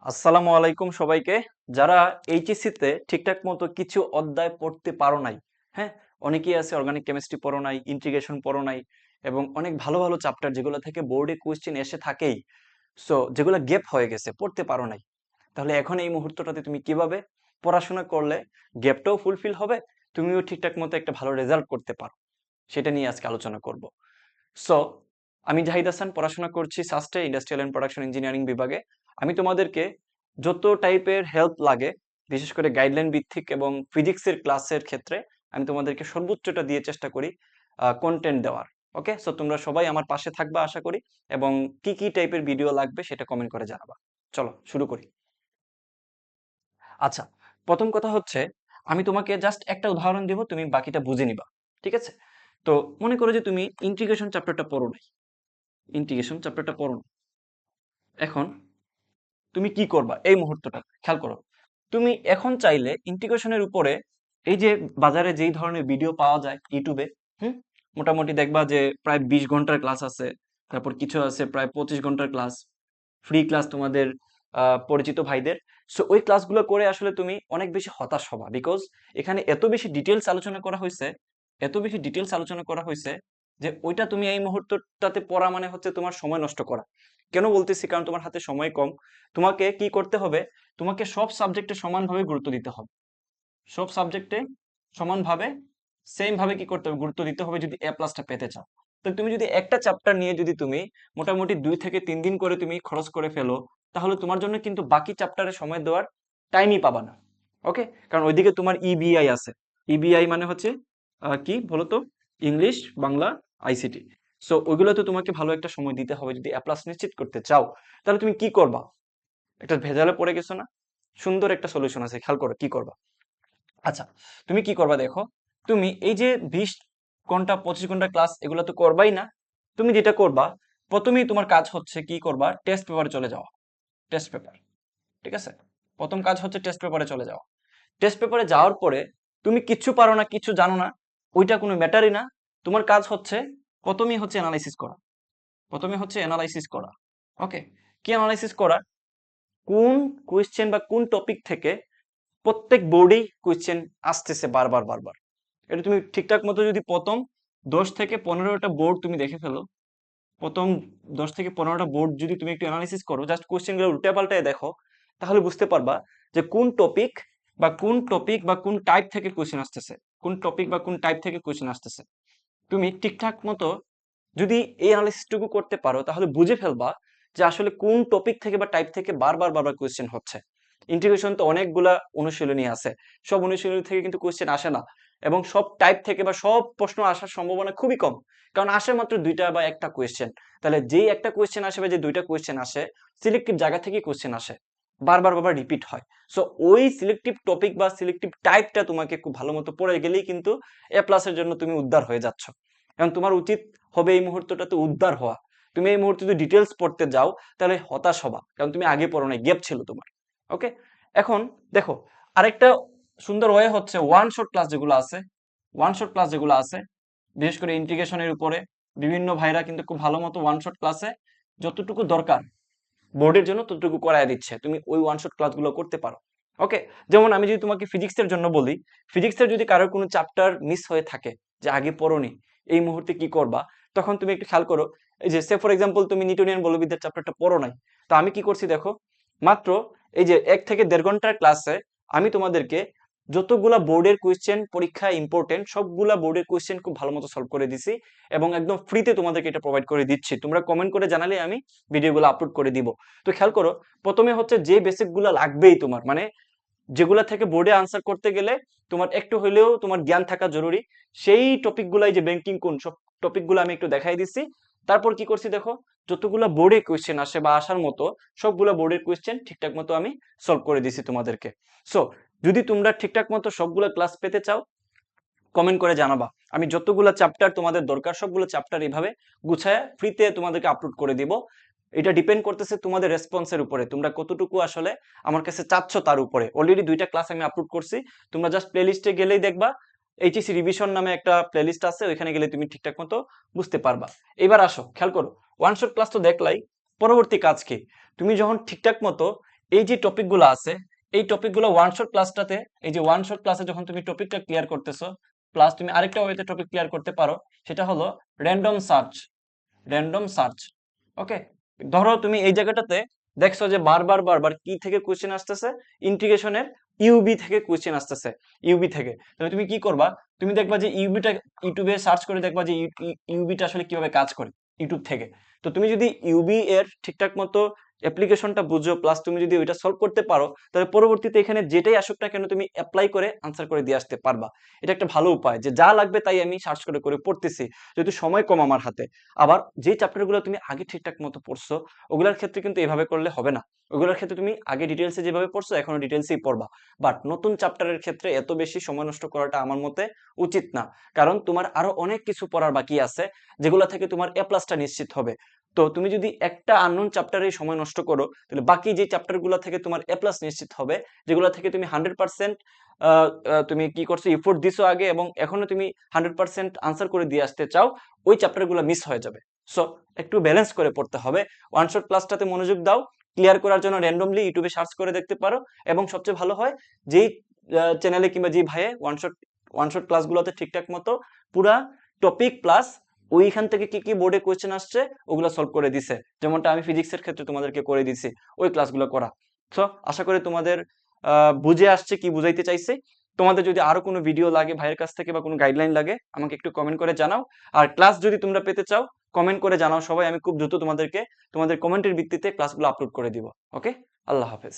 আসসালামু আলাইকুম সবাইকে। যারা এইচএসসি তে ঠিকঠাক মতো কিছু অধ্যায় পড়তে পারো নাই, হ্যাঁ, অনেকেই আছে অর্গানিক কেমিস্ট্রি পড়ো নাই, ইন্টিগ্রেশন পড়ো নাই, এবং অনেক ভালো ভালো চ্যাপ্টার যেগুলো থেকে বোর্ডে কোয়েশ্চেন এসে থাকেই, সো যেগুলো গ্যাপ হয়ে গেছে পড়তে পারো নাই। তাহলে এখন এই মুহূর্তটাতে তুমি কিভাবে পড়াশোনা করলে গ্যাপটাও ফুলফিল হবে, তুমিও ঠিকঠাক মতো একটা ভালো রেজাল্ট করতে পারো, সেটা নিয়ে আজকে আলোচনা করব। সো আমি জাহিদ হাসান, পড়াশোনা করছি সাস্টে ইন্ডাস্ট্রিয়াল অ্যান্ড প্রোডাকশন ইঞ্জিনিয়ারিং বিভাগে। আমি তোমাদেরকে যত টাইপের হেল্প লাগে, বিশেষ করে গাইডলাইন ভিত্তিক এবং ফিজিক্সের ক্লাসের ক্ষেত্রে, আমি তোমাদেরকে সর্বোচ্চটা দিয়ে চেষ্টা করি কন্টেন্ট দেওয়ার। ওকে, সো তোমরা সবাই আমার পাশে থাকবা আশা করি, এবং কি কি টাইপের ভিডিও লাগবে সেটা কমেন্ট করে জানাবা। চলো শুরু করি। আচ্ছা, প্রথম কথা হচ্ছে, আমি তোমাকে জাস্ট একটা উদাহরণ দিব, তুমি বাকিটা বুঝে নিবা। ঠিক আছে? তো মনে করো যে তুমি ইন্টিগ্রেশন চ্যাপ্টারটা পড়ো নাই, ইন্টিগ্রেশন চ্যাপ্টারটা পড়ো না। এখন তুমি কি করবা এই মুহূর্তটা খেয়াল করো। তুমি এখন চাইলে ইন্টিগ্রেশনের উপরে এই যে বাজারে যেই ধরনের ভিডিও পাওয়া যায় ইউটিউবে, হুম, মোটামুটি দেখবা যে প্রায় 20 ঘন্টার ক্লাস আছে, তারপর কিছু আছে প্রায় 25 ঘন্টার ক্লাস, ফ্রি ক্লাস তোমাদের পরিচিত ভাইদের। সো ওই ক্লাসগুলো করে আসলে তুমি অনেক বেশি হতাশ হবা, বিকজ এখানে এত বেশি ডিটেলস আলোচনা করা হয়েছে, এত বেশি ডিটেলস আলোচনা করা হয়েছে যে ওইটা তুমি এই মুহূর্তটাতে পড়া মানে হচ্ছে তোমার সময় নষ্ট করা। কেন বলতেছি? কারণ তোমার হাতে সময় কম। তোমাকে কি করতে হবে? তোমাকে সব সাবজেক্টে সমানভাবে গুরুত্ব দিতে হবে, সব সাবজেক্টে সমানভাবে, সেম ভাবে কি করতে হবে, গুরুত্ব দিতে হবে যদি এ প্লাসটা পেতে চাও। তো তুমি যদি একটা চ্যাপ্টার নিয়ে যদি তুমি মোটামুটি 2 থেকে 3 দিন করে তুমি খরচ করে ফেলো, তাহলে তোমার জন্য কিন্তু বাকি চ্যাপ্টারে সময় দেওয়ার টাইমই পাবা না। ওকে, কারণ ওইদিকে তোমার ইবিআই আছে। ইবিআই মানে হচ্ছে কি বলতো, ইংলিশ বাংলা আইসিটি। সো ওইগুলোতে তোমাকে ভালো একটা সময় দিতে হবে যদি এ প্লাস নিশ্চিত করতে চাও। তাহলে তুমি কি করবা? একটা ভেজালে পড়ে গেছো না? সুন্দর একটা সলিউশন আছে, খেয়াল করো কি করবা। আচ্ছা, তুমি কি করবা দেখো। তুমি এই যে 20 ঘন্টা 25 ঘন্টা ক্লাস এগুলো তো করবাই না। তুমি যেটা করবা, প্রথমেই তোমার কাজ হচ্ছে কি করবা, টেস্ট পেপারে চলে যাওয়া। টেস্ট পেপার, ঠিক আছে? প্রথম কাজ হচ্ছে টেস্ট পেপারে চলে যাওয়া। টেস্ট পেপারে যাওয়ার পরে তুমি কিচ্ছু পারো না, কিছু জানো না, ওইটা কোনো ম্যাটারই না। তোমার কাজ হচ্ছে প্রথমেই হচ্ছে অ্যানালাইসিস করা। প্রথমে হচ্ছে অ্যানালাইসিস করা। ওকে, কি অ্যানালাইসিস করা? কোন কোয়েশ্চেন বা কোন টপিক থেকে প্রত্যেক বোর্ডেই কোয়েশ্চেন আসতেছে বারবার বারবার। এটা তুমি ঠিকঠাক মতো যদি প্রথম 10 থেকে 15টা বোর্ড তুমি দেখে ফেলো, প্রথম 10 থেকে 15টা বোর্ড যদি তুমি একটু অ্যানালিসিস করো, জাস্ট কোয়েশ্চেনগুলো উল্টে পাল্টায় দেখো, তাহলে বুঝতে পারবা যে কোন টপিক বা কোন টাইপ থেকে কোয়েশ্চেন আসতেছে, কোন টপিক বা কোন টাইপ থেকে কোয়েশ্চেন আসতেছে। তুমি ঠিকঠাক মতো যদি এই অ্যানালিসিসটুকু করতে পারো, তাহলে বুঝে ফেলবা যে আসলে কোন টপিক থেকে বা টাইপ থেকে বারবার বারবার কোয়েশ্চেন হচ্ছে। ইন্টিগ্রেশন তো অনেকগুলা অনুশীলনী আছে, সব অনুশীলনী থেকে কিন্তু কোয়েশ্চেন আসে না, এবং সব টাইপ থেকে বা সব প্রশ্ন আসার সম্ভাবনা খুবই কম, কারণ আসে মাত্র 2টা বা একটা কোয়েশ্চেন। তাহলে যেই একটা কোয়েশ্চেন আসে বা যে 2টা কোয়েশ্চেন আসে, সিলেক্টিভ জায়গা থেকে কোয়েশ্চেন আসে, বারবার বারবার রিপিট হয়। সো ওই সিলেক্টিভ টপিক বা সিলেক্টিভ টাইপটা তোমাকে খুব ভালো মতো পড়ে গেলেই কিন্তু এ প্লাসের জন্য তুমি উদ্ধার হয়ে যাচ্ছ। এখন তোমার উচিত হবে এই মুহূর্তটাতে উদ্ধার হওয়া। তুমি এই মুহূর্তে যদি ডিটেলস পড়তে যাও, তাহলে হতাশ হবা, কারণ তুমি আগে পড়ো নাই, গ্যাপ ছিল তোমার। ওকে, এখন দেখো, আরেকটা সুন্দর ওয়ে হচ্ছে ওয়ান শট ক্লাস যেগুলো আছে, ওয়ান শট ক্লাস যেগুলো আছে, বিশেষ করে ইন্টিগ্রেশনের উপরে বিভিন্ন ভাইরা কিন্তু খুব ভালো মতো ওয়ান শট ক্লাসে যতটুকু দরকার বোর্ডের জন্য ততটুকু করায় দিচ্ছে, তুমি ওই ওয়ান শট ক্লাসগুলো করতে পারো। ওকে, যেমন আমি যদি তোমাকে ফিজিক্সের জন্য বলি, ফিজিক্সের যদি কারোর কোনো চ্যাপ্টার মিস হয়ে থাকে, যে আগে পড়োনি, এই মুহূর্তে কি করবা, তখন তুমি একটু খেয়াল করো। এই যে সে ফর এক্সাম্পল তুমি নিউটনিয়ান বলবিদ্যার চ্যাপ্টারটা পড়ো নাই, তো আমি কি করছি দেখো, মাত্র এই যে 1 থেকে 1.5 ঘন্টার ক্লাসে আমি তোমাদেরকে যতগুলা বোর্ডের কোয়েশ্চেন পরীক্ষা ইম্পর্টেন্ট সবগুলা বোর্ডের কোয়েশ্চেন খুব ভালো মতো সলভ করে দিছি, এবং একদম ফ্রিতে তোমাদেরকে এটা প্রোভাইড করে দিচ্ছি। তোমরা কমেন্ট করে জানালে আমি ভিডিওগুলো আপলোড করে দিব। তো খেয়াল করো, প্রথমে হচ্ছে যে বেসিক গুলা লাগবেই তোমার, মানে যেগুলা থেকে বোর্ডে আনসার করতে গেলে তোমার একটু হলেও তোমার জ্ঞান থাকা জরুরি, সেই টপিক গুলাই, যে ব্যাংকিং কোন সব টপিক গুলো আমি একটু দেখাই দিচ্ছি। তারপর কি করছি দেখো, যতগুলা বোর্ডে কোয়েশ্চেন আসে বা আসার মতো সবগুলা বোর্ডের কোয়েশ্চেন ঠিকঠাক মতো আমি সলভ করে দিছি তোমাদেরকে। সো যদি তোমরা ঠিকঠাক মতো সবগুলা ক্লাস পেতে চাও, কমেন্ট করে জানাবা। আমি যতগুলো চ্যাপ্টার তোমাদের দরকার সবগুলো চ্যাপ্টার এইভাবে গুছায় ফ্রিতে তোমাদেরকে আপলোড করে দিব। এটা ডিপেন্ড করতেছে তোমাদের রেসপন্সের উপরে, তোমরা কতটুকু আসলে আমার কাছে চাচ্ছ তার উপরে। অলরেডি 2টা ক্লাস আমি আপলোড করছি, তোমরা জাস্ট প্লেলিস্টে গেলেই দেখবা এইচএসসি রিভিশন নামে একটা প্লেলিস্ট আছে, ওইখানে গেলে তুমি ঠিকঠাক মতো বুঝতে পারবা। এবার আসো খেয়াল করো, ওয়ান শট ক্লাস তো দেখলাই, পরবর্তী কাজ কি? তুমি যখন ঠিকঠাক মতো এই যে টপিকগুলো আছে, এই টপিকগুলো ওয়ান শট ক্লাসটাতে, এই যে ওয়ান শট ক্লাসে যখন তুমি টপিকটা ক্লিয়ার করতেছো, প্লাস তুমি আরেকটা ওয়েতে টপিক ক্লিয়ার করতে পারো, সেটা হলো র্যান্ডম সার্চ। র্যান্ডম সার্চ, ওকে। ধরো তুমি এই জায়গাটাতে দেখছো যে বারবার বারবার কি থেকে কোশ্চেন আসতেছে, ইন্টিগ্রেশনের ইউবি থেকে কোশ্চেন আসতেছে, ইউবি থেকে। তাহলে তুমি কি করবা, তুমি দেখবা যে ইউবিটা ইউটিউবে সার্চ করে দেখবা যে ইউবিটা আসলে কিভাবে কাজ করে ইউটিউব থেকে। তো তুমি যদি ইউবি এর ঠিকঠাক মতো অ্যাপ্লিকেশনটা বুঝো, প্লাস তুমি যদি ওইটা সলভ করতে পারো, তাহলে পরবর্তীতে এখানে যেটাই আসুক না কেন তুমি অ্যাপ্লাই করে আনসার করে দিয়ে আসতে পারবা। এটা একটা ভালো উপায়, যে যা লাগবে তাই আমি সার্চ করে করে পড়তেছি, যেহেতু সময় কম আমার হাতে। আবার যে চ্যাপ্টারগুলো তুমি আগে ঠিকঠাক মতো পড়ছো, ওগুলোর ক্ষেত্রে কিন্তু এভাবে করলে হবে না। ওগুলোর ক্ষেত্রে তুমি আগে ডিটেলসে যেভাবে পড়ছো এখনো ডিটেলসেই পড়বা। বাট নতুন চ্যাপ্টারের ক্ষেত্রে এত বেশি সময় নষ্ট করাটা আমার মতে উচিত না। কারণ তোমার আরো অনেক কিছু পড়ার বাকি আছে, যেগুলো থেকে তোমার এ প্লাসটা নিশ্চিত হবে। তো তুমি যদি একটা আননোন চ্যাপ্টারে সময় নষ্ট করো, তাহলে বাকি যে চ্যাপ্টারগুলো থেকে তোমার এ প্লাস নিশ্চিত হবে, যেগুলো থেকে তুমি 100% তুমি কি করছো, এফোর্ট দিছো আগে, এবং এখনো তুমি 100% আনসার করে দিয়ে আসতে চাও, ওই চ্যাপ্টারগুলো মিস হয়ে যাবে। সো একটু ব্যালেন্স করে পড়তে হবে। ওয়ান শট ক্লাসটাতে মনোযোগ দাও। ক্লিয়ার করার জন্য র্যান্ডমলি ইউটিউবে সার্চ করে দেখতে পারো, এবং সবচেয়ে ভালো হয় যেই চ্যানেলে কিংবা যে ভাইয়ে ওয়ান শট ক্লাসগুলোতে ঠিকঠাক মতো পুরা টপিক প্লাস ওইখান থেকে কি কি বোর্ডে কোয়েশ্চেন আসছে ওগুলো সলভ করে দিছে, যেমনটা আমি ফিজিক্সের ক্ষেত্রে তোমাদেরকে করে দিছি, ওই ক্লাসগুলো করা। সো আশা করি তোমাদের বুঝে আসছে কি বুঝাইতে চাইছে। তোমাদের যদি আরো কোনো ভিডিও লাগে ভাইয়ের কাছ থেকে বা কোনো গাইডলাইন লাগে, আমাকে একটু কমেন্ট করে জানাও। আর ক্লাস যদি তোমরা পেতে চাও, কমেন্ট করে জানাও সবাই, আমি খুব দ্রুত তোমাদের কমেন্টের ভিত্তিতে ক্লাসগুলো আপলোড করে দিব। ওকে, আল্লাহ হাফেজ।